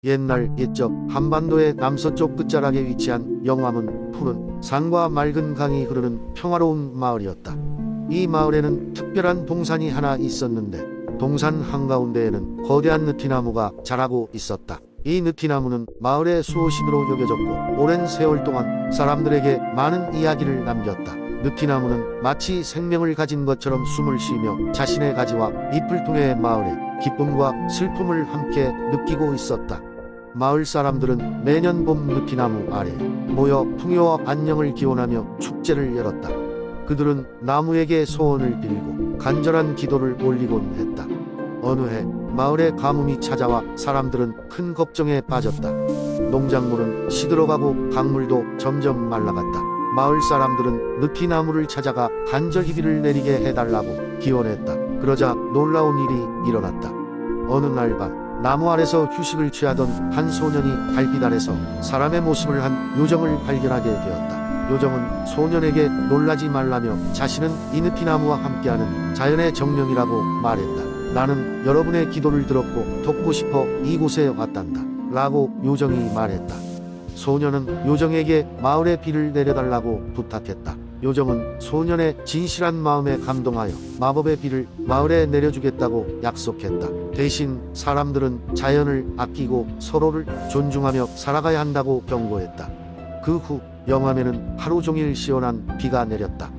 옛날 옛적 한반도의 남서쪽 끝자락에 위치한 영암은 푸른 산과 맑은 강이 흐르는 평화로운 마을이었다. 이 마을에는 특별한 동산이 하나 있었는데 동산 한가운데에는 거대한 느티나무가 자라고 있었다. 이 느티나무는 마을의 수호신으로 여겨졌고 오랜 세월 동안 사람들에게 많은 이야기를 남겼다. 느티나무는 마치 생명을 가진 것처럼 숨을 쉬며 자신의 가지와 잎을 통해 마을의 기쁨과 슬픔을 함께 느끼고 있었다. 마을 사람들은 매년 봄 느티나무 아래에 모여 풍요와 안녕을 기원하며 축제를 열었다. 그들은 나무에게 소원을 빌고 간절한 기도를 올리곤 했다. 어느 해 마을에 가뭄이 찾아와 사람들은 큰 걱정에 빠졌다. 농작물은 시들어가고 강물도 점점 말라갔다. 마을 사람들은 느티나무를 찾아가 간절히 비를 내리게 해달라고 기원했다. 그러자 놀라운 일이 일어났다. 어느 날 밤 나무 아래서 휴식을 취하던 한 소년이 달빛 아래서 사람의 모습을 한 요정을 발견하게 되었다. 요정은 소년에게 놀라지 말라며 자신은 이 느티나무와 함께하는 자연의 정령이라고 말했다. 나는 여러분의 기도를 들었고 돕고 싶어 이곳에 왔단다 라고 요정이 말했다. 소년은 요정에게 마을에 비를 내려달라고 부탁했다. 요정은 소년의 진실한 마음에 감동하여 마법의 비를 마을에 내려주겠다고 약속했다. 대신 사람들은 자연을 아끼고 서로를 존중하며 살아가야 한다고 경고했다. 그 후 영암에는 하루 종일 시원한 비가 내렸다.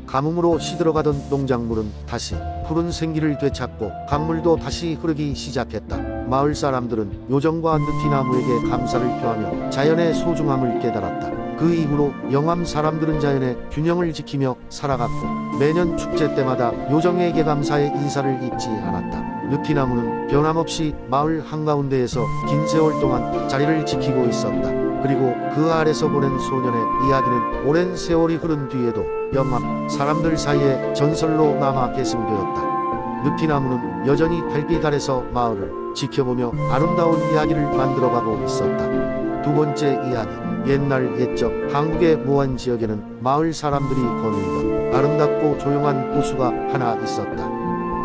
가뭄으로 시들어가던 농작물은 다시 푸른 생기를 되찾고 강물도 다시 흐르기 시작했다. 마을 사람들은 요정과 느티나무에게 감사를 표하며 자연의 소중함을 깨달았다. 그 이후로 영암 사람들은 자연의 균형을 지키며 살아갔고 매년 축제 때마다 요정에게 감사의 인사를 잊지 않았다. 느티나무는 변함없이 마을 한가운데에서 긴 세월 동안 자리를 지키고 있었다. 그리고 그 아래서 보낸 소년의 이야기는 오랜 세월이 흐른 뒤에도 영암 사람들 사이에 전설로 남아 계승되었다. 느티나무는 여전히 달빛 아래서 마을을 지켜보며 아름다운 이야기를 만들어가고 있었다. 두 번째 이야기. 옛날 옛적 한국의 모안 지역에는 마을 사람들이 거닐던 아름답고 조용한 호수가 하나 있었다.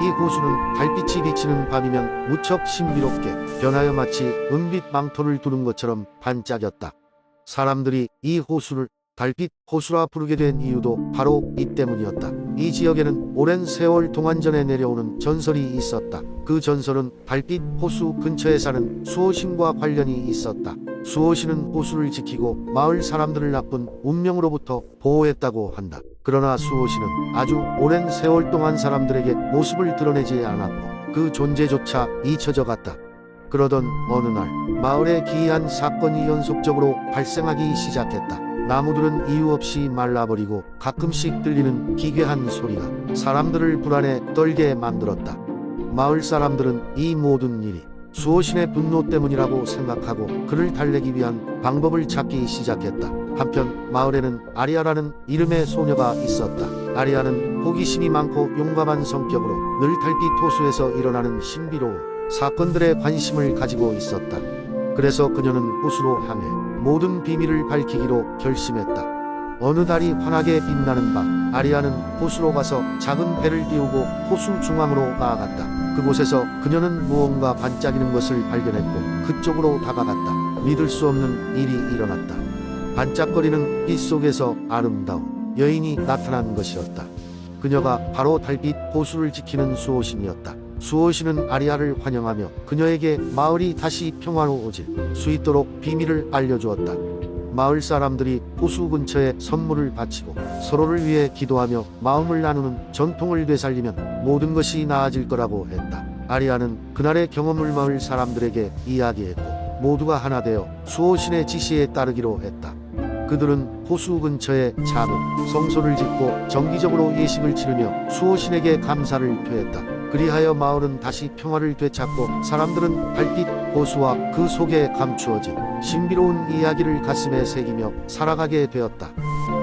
이 호수는 달빛이 비치는 밤이면 무척 신비롭게 변하여 마치 은빛 망토를 두른 것처럼 반짝였다. 사람들이 이 호수를 달빛 호수라 부르게 된 이유도 바로 이 때문이었다. 이 지역에는 오랜 세월 동안 전에 내려오는 전설이 있었다. 그 전설은 달빛 호수 근처에 사는 수호신과 관련이 있었다. 수호신은 호수를 지키고 마을 사람들을 나쁜 운명으로부터 보호했다고 한다. 그러나 수호신은 아주 오랜 세월 동안 사람들에게 모습을 드러내지 않았고 그 존재조차 잊혀져 갔다. 그러던 어느 날 마을에 기이한 사건이 연속적으로 발생하기 시작했다. 나무들은 이유 없이 말라버리고 가끔씩 들리는 기괴한 소리가 사람들을 불안에 떨게 만들었다. 마을 사람들은 이 모든 일이 수호신의 분노 때문이라고 생각하고 그를 달래기 위한 방법을 찾기 시작했다. 한편 마을에는 아리아라는 이름의 소녀가 있었다. 아리아는 호기심이 많고 용감한 성격으로 늘 달빛 호수에서 일어나는 신비로운 사건들에 관심을 가지고 있었다. 그래서 그녀는 호수로 향해 모든 비밀을 밝히기로 결심했다. 어느 달이 환하게 빛나는 밤 아리아는 호수로 가서 작은 배를 띄우고 호수 중앙으로 나아갔다. 그곳에서 그녀는 무언가 반짝이는 것을 발견했고 그쪽으로 다가갔다. 믿을 수 없는 일이 일어났다. 반짝거리는 빛 속에서 아름다운 여인이 나타난 것이었다. 그녀가 바로 달빛 호수를 지키는 수호신이었다. 수호신은 아리아를 환영하며 그녀에게 마을이 다시 평화로워질 수 있도록 비밀을 알려주었다. 마을 사람들이 호수 근처에 선물을 바치고 서로를 위해 기도하며 마음을 나누는 전통을 되살리면 모든 것이 나아질 거라고 했다. 아리아는 그날의 경험을 마을 사람들에게 이야기했고 모두가 하나 되어 수호신의 지시에 따르기로 했다. 그들은 호수 근처에 작은 성소를 짓고 정기적으로 예식을 치르며 수호신에게 감사를 표했다. 그리하여 마을은 다시 평화를 되찾고 사람들은 달빛 호수와 그 속에 감추어진 신비로운 이야기를 가슴에 새기며 살아가게 되었다.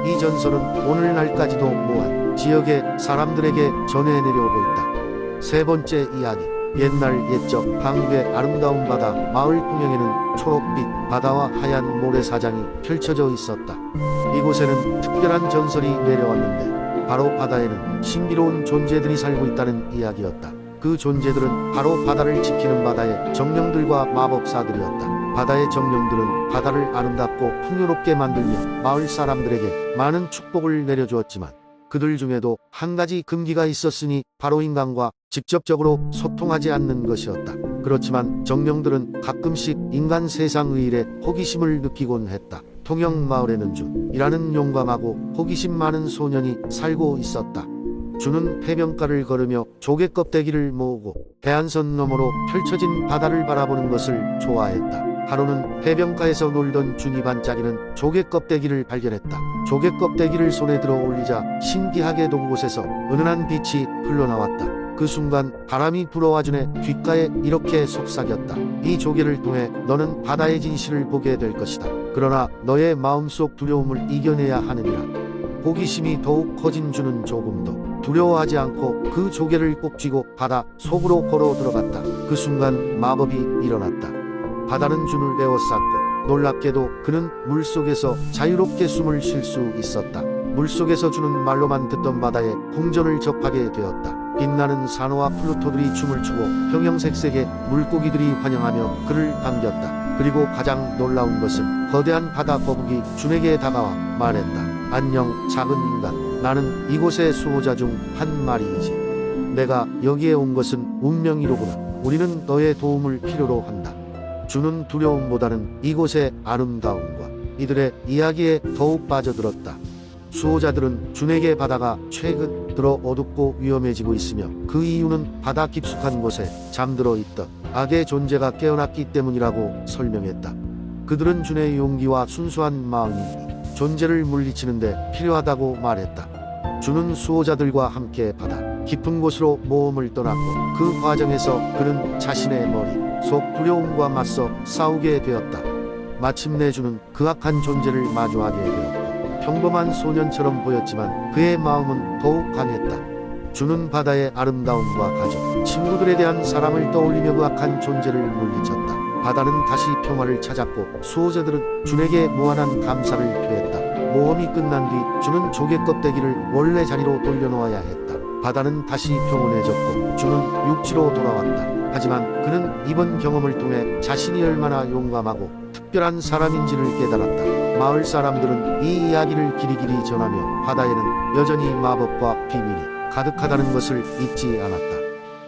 이 전설은 오늘날까지도 모안 지역의 사람들에게 전해 내려오고 있다. 세 번째 이야기. 옛날 옛적 한국의 아름다운 바다 마을 풍경에는 초록빛 바다와 하얀 모래사장이 펼쳐져 있었다. 이곳에는 특별한 전설이 내려왔는데 바로 바다에는 신비로운 존재들이 살고 있다는 이야기였다. 그 존재들은 바로 바다를 지키는 바다의 정령들과 마법사들이었다. 바다의 정령들은 바다를 아름답고 풍요롭게 만들며 마을 사람들에게 많은 축복을 내려주었지만 그들 중에도 한 가지 금기가 있었으니 바로 인간과 직접적으로 소통하지 않는 것이었다. 그렇지만 정령들은 가끔씩 인간 세상의 일에 호기심을 느끼곤 했다. 통영 마을에는 준이라는 용감하고 호기심 많은 소년이 살고 있었다. 준은 해변가를 걸으며 조개 껍데기를 모으고 해안선 너머로 펼쳐진 바다를 바라보는 것을 좋아했다. 하루는 해변가에서 놀던 준이 반짝이는 조개 껍데기를 발견했다. 조개 껍데기를 손에 들어 올리자 신기하게도 그곳에서 은은한 빛이 흘러나왔다. 그 순간 바람이 불어와 준의 귓가에 이렇게 속삭였다. 이 조개를 통해 너는 바다의 진실을 보게 될 것이다. 그러나 너의 마음속 두려움을 이겨내야 하느니라. 호기심이 더욱 커진 준은 조금도 두려워하지 않고 그 조개를 꼭 쥐고 바다 속으로 걸어 들어갔다. 그 순간 마법이 일어났다. 바다는 준을 에워쌌고 놀랍게도 그는 물속에서 자유롭게 숨을 쉴 수 있었다. 물속에서 준은 말로만 듣던 바다의 풍전을 접하게 되었다. 빛나는 산호와 플루토들이 춤을 추고 형형색색의 물고기들이 환영하며 그를 반겼다. 그리고 가장 놀라운 것은 거대한 바다 거북이 준에게 다가와 말했다. 안녕 작은 인간, 나는 이곳의 수호자 중 한 마리이지. 내가 여기에 온 것은 운명이로구나. 우리는 너의 도움을 필요로 한다. 준은 두려움보다는 이곳의 아름다움과 이들의 이야기에 더욱 빠져들었다. 수호자들은 준에게 바다가 최근 들어 어둡고 위험해지고 있으며 그 이유는 바다 깊숙한 곳에 잠들어 있던 악의 존재가 깨어났기 때문이라고 설명했다. 그들은 준의 용기와 순수한 마음이 존재를 물리치는데 필요하다고 말했다. 준은 수호자들과 함께 바다 깊은 곳으로 모험을 떠났고 그 과정에서 그는 자신의 머리 속 두려움과 맞서 싸우게 되었다. 마침내 준은 그 악한 존재를 마주하게 되었고 평범한 소년처럼 보였지만 그의 마음은 더욱 강했다. 준은 바다의 아름다움과 가족, 친구들에 대한 사랑을 떠올리며 그 악한 존재를 물리쳤다. 바다는 다시 평화를 찾았고 수호자들은 준에게 무한한 감사를 표했다. 모험이 끝난 뒤 준은 조개 껍데기를 원래 자리로 돌려놓아야 했다. 바다는 다시 평온해졌고 준은 육지로 돌아왔다. 하지만 그는 이번 경험을 통해 자신이 얼마나 용감하고 특별한 사람인지를 깨달았다. 마을 사람들은 이 이야기를 길이길이 전하며 바다에는 여전히 마법과 비밀이 가득하다는 것을 잊지 않았다.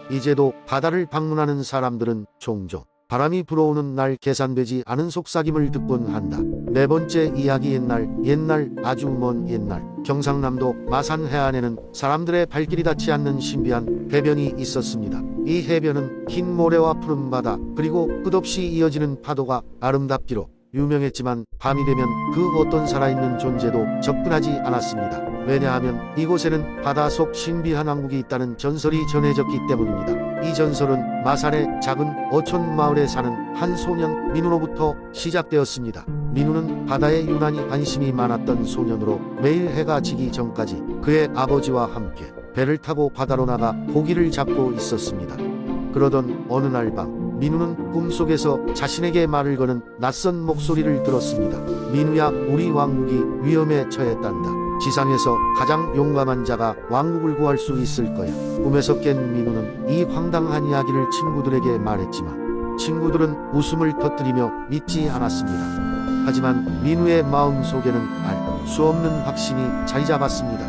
이제도 바다를 방문하는 사람들은 종종 바람이 불어오는 날 계산되지 않은 속삭임을 듣곤 한다. 네 번째 이야기 옛날 아주 먼 옛날 경상남도 마산 해안에는 사람들의 발길이 닿지 않는 신비한 해변이 있었습니다. 이 해변은 흰 모래와 푸른 바다 그리고 끝없이 이어지는 파도가 아름답기로 유명했지만 밤이 되면 그 어떤 살아있는 존재도 접근하지 않았습니다. 왜냐하면 이곳에는 바다 속 신비한 왕국이 있다는 전설이 전해졌기 때문입니다. 이 전설은 마산의 작은 어촌 마을에 사는 한 소년 민우로부터 시작되었습니다. 민우는 바다에 유난히 관심이 많았던 소년으로 매일 해가 지기 전까지 그의 아버지와 함께 배를 타고 바다로 나가 고기를 잡고 있었습니다. 그러던 어느 날 밤 민우는 꿈속에서 자신에게 말을 거는 낯선 목소리를 들었습니다. 민우야, 우리 왕국이 위험에 처했단다. 지상에서 가장 용감한 자가 왕국을 구할 수 있을 거야. 꿈에서 깬 민우는 이 황당한 이야기를 친구들에게 말했지만 친구들은 웃음을 터뜨리며 믿지 않았습니다. 하지만 민우의 마음 속에는 알 수 없는 확신이 자리 잡았습니다.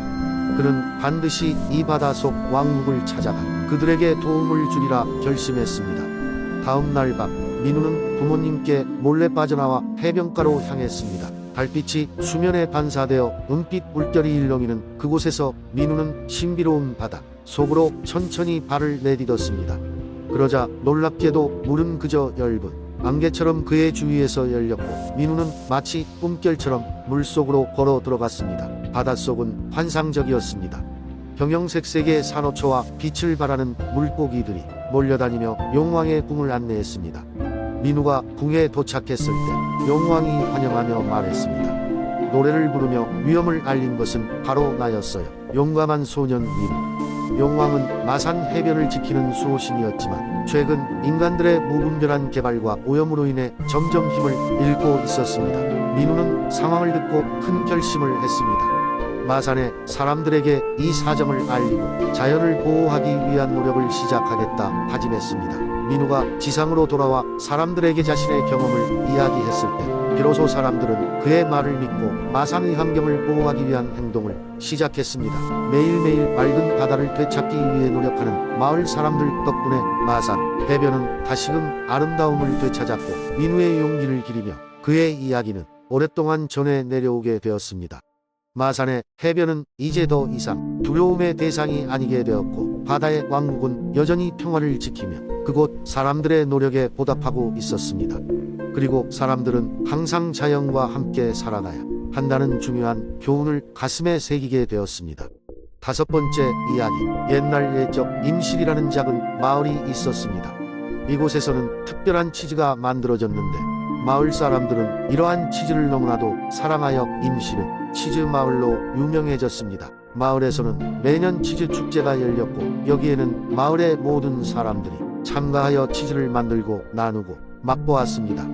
그는 반드시 이 바다 속 왕국을 찾아가 그들에게 도움을 주리라 결심했습니다. 다음 날 밤 민우는 부모님께 몰래 빠져나와 해변가로 향했습니다. 달빛이 수면에 반사되어 은빛 물결이 일렁이는 그곳에서 민우는 신비로운 바다 속으로 천천히 발을 내딛었습니다. 그러자 놀랍게도 물은 그저 엷은 안개처럼 그의 주위에서 열렸고 민우는 마치 꿈결처럼 물속으로 걸어 들어갔습니다. 바닷속은 환상적이었습니다. 형형색색의 산호초와 빛을 발하는 물고기들이 몰려다니며 용왕의 궁을 안내했습니다. 민우가 궁에 도착했을 때 용왕이 환영하며 말했습니다. 노래를 부르며 위험을 알린 것은 바로 나였어요. 용감한 소년 민우. 용왕은 마산 해변을 지키는 수호신이었지만 최근 인간들의 무분별한 개발과 오염으로 인해 점점 힘을 잃고 있었습니다. 민우는 상황을 듣고 큰 결심을 했습니다. 마산의 사람들에게 이 사정을 알리고 자연을 보호하기 위한 노력을 시작하겠다 다짐했습니다. 민우가 지상으로 돌아와 사람들에게 자신의 경험을 이야기했을 때 비로소 사람들은 그의 말을 믿고 마산의 환경을 보호하기 위한 행동을 시작했습니다. 매일매일 맑은 바다를 되찾기 위해 노력하는 마을 사람들 덕분에 마산 해변은 다시금 아름다움을 되찾았고 민우의 용기를 기리며 그의 이야기는 오랫동안 전해 내려오게 되었습니다. 마산의 해변은 이제 더 이상 두려움의 대상이 아니게 되었고 바다의 왕국은 여전히 평화를 지키며 그곳 사람들의 노력에 보답하고 있었습니다. 그리고 사람들은 항상 자연과 함께 살아가야 한다는 중요한 교훈을 가슴에 새기게 되었습니다. 다섯 번째 이야기, 옛날 옛적 임실이라는 작은 마을이 있었습니다. 이곳에서는 특별한 치즈가 만들어졌는데 마을 사람들은 이러한 치즈를 너무나도 사랑하여 임실은 치즈 마을로 유명해졌습니다. 마을에서는 매년 치즈 축제가 열렸고 여기에는 마을의 모든 사람들이 참가하여 치즈를 만들고 나누고 맛보았습니다.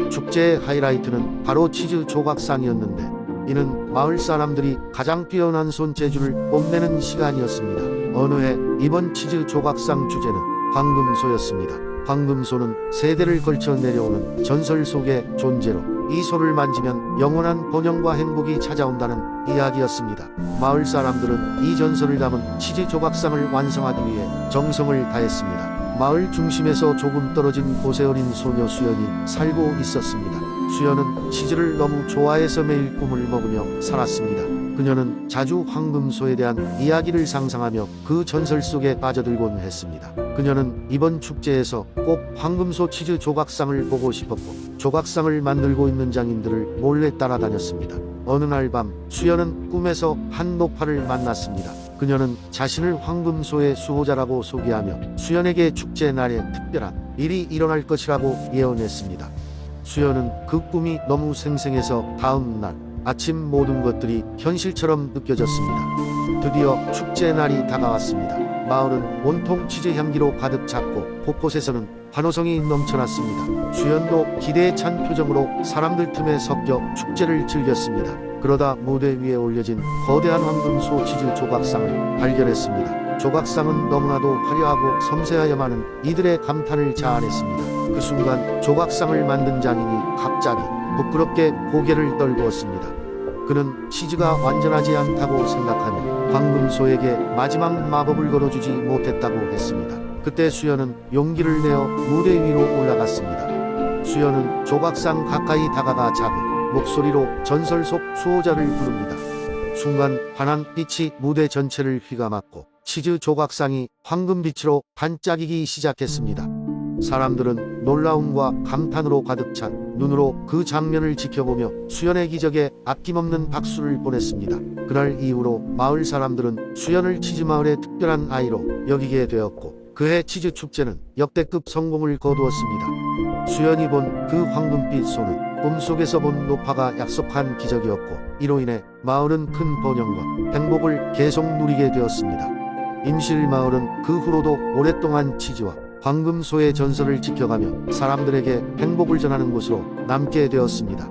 축제의 하이라이트는 바로 치즈 조각상이었는데 이는 마을 사람들이 가장 뛰어난 손재주를 뽐내는 시간이었습니다. 어느 해 이번 치즈 조각상 주제는 황금소였습니다. 황금소는 세대를 걸쳐 내려오는 전설 속의 존재로 이 소를 만지면 영원한 번영과 행복이 찾아온다는 이야기였습니다. 마을 사람들은 이 전설을 담은 치즈 조각상을 완성하기 위해 정성을 다했습니다. 마을 중심에서 조금 떨어진 곳에 어린 소녀 수연이 살고 있었습니다. 수연은 치즈를 너무 좋아해서 매일 꿈을 먹으며 살았습니다. 그녀는 자주 황금소에 대한 이야기를 상상하며 그 전설 속에 빠져들곤 했습니다. 그녀는 이번 축제에서 꼭 황금소 치즈 조각상을 보고 싶었고 조각상을 만들고 있는 장인들을 몰래 따라다녔습니다. 어느 날 밤 수연은 꿈에서 한 노파를 만났습니다. 그녀는 자신을 황금소의 수호자라고 소개하며 수연에게 축제 날에 특별한 일이 일어날 것이라고 예언했습니다. 수연은 그 꿈이 너무 생생해서 다음 날 아침 모든 것들이 현실처럼 느껴졌습니다. 드디어 축제 날이 다가왔습니다. 마을은 온통 치즈 향기로 가득 찼고 곳곳에서는 환호성이 넘쳐났습니다. 수연도 기대에 찬 표정으로 사람들 틈에 섞여 축제를 즐겼습니다. 그러다 무대 위에 올려진 거대한 황금소 치즈 조각상을 발견했습니다. 조각상은 너무나도 화려하고 섬세하여만은 이들의 감탄을 자아냈습니다. 그 순간 조각상을 만든 장인이 갑자기 부끄럽게 고개를 떨구었습니다. 그는 치즈가 완전하지 않다고 생각하며 황금소에게 마지막 마법을 걸어주지 못했다고 했습니다. 그때 수연은 용기를 내어 무대 위로 올라갔습니다. 수연은 조각상 가까이 다가가 작은 목소리로 전설 속 수호자를 부릅니다. 순간 환한 빛이 무대 전체를 휘감았고 치즈 조각상이 황금빛으로 반짝이기 시작했습니다. 사람들은 놀라움과 감탄으로 가득 찬 눈으로 그 장면을 지켜보며 수연의 기적에 아낌없는 박수를 보냈습니다. 그날 이후로 마을 사람들은 수연을 치즈마을의 특별한 아이로 여기게 되었고 그해 치즈 축제는 역대급 성공을 거두었습니다. 수연이 본 그 황금빛 소는 꿈속에서 본 노파가 약속한 기적이었고 이로 인해 마을은 큰 번영과 행복을 계속 누리게 되었습니다. 임실마을은 그 후로도 오랫동안 치즈와 황금소의 전설을 지켜가며 사람들에게 행복을 전하는 곳으로 남게 되었습니다.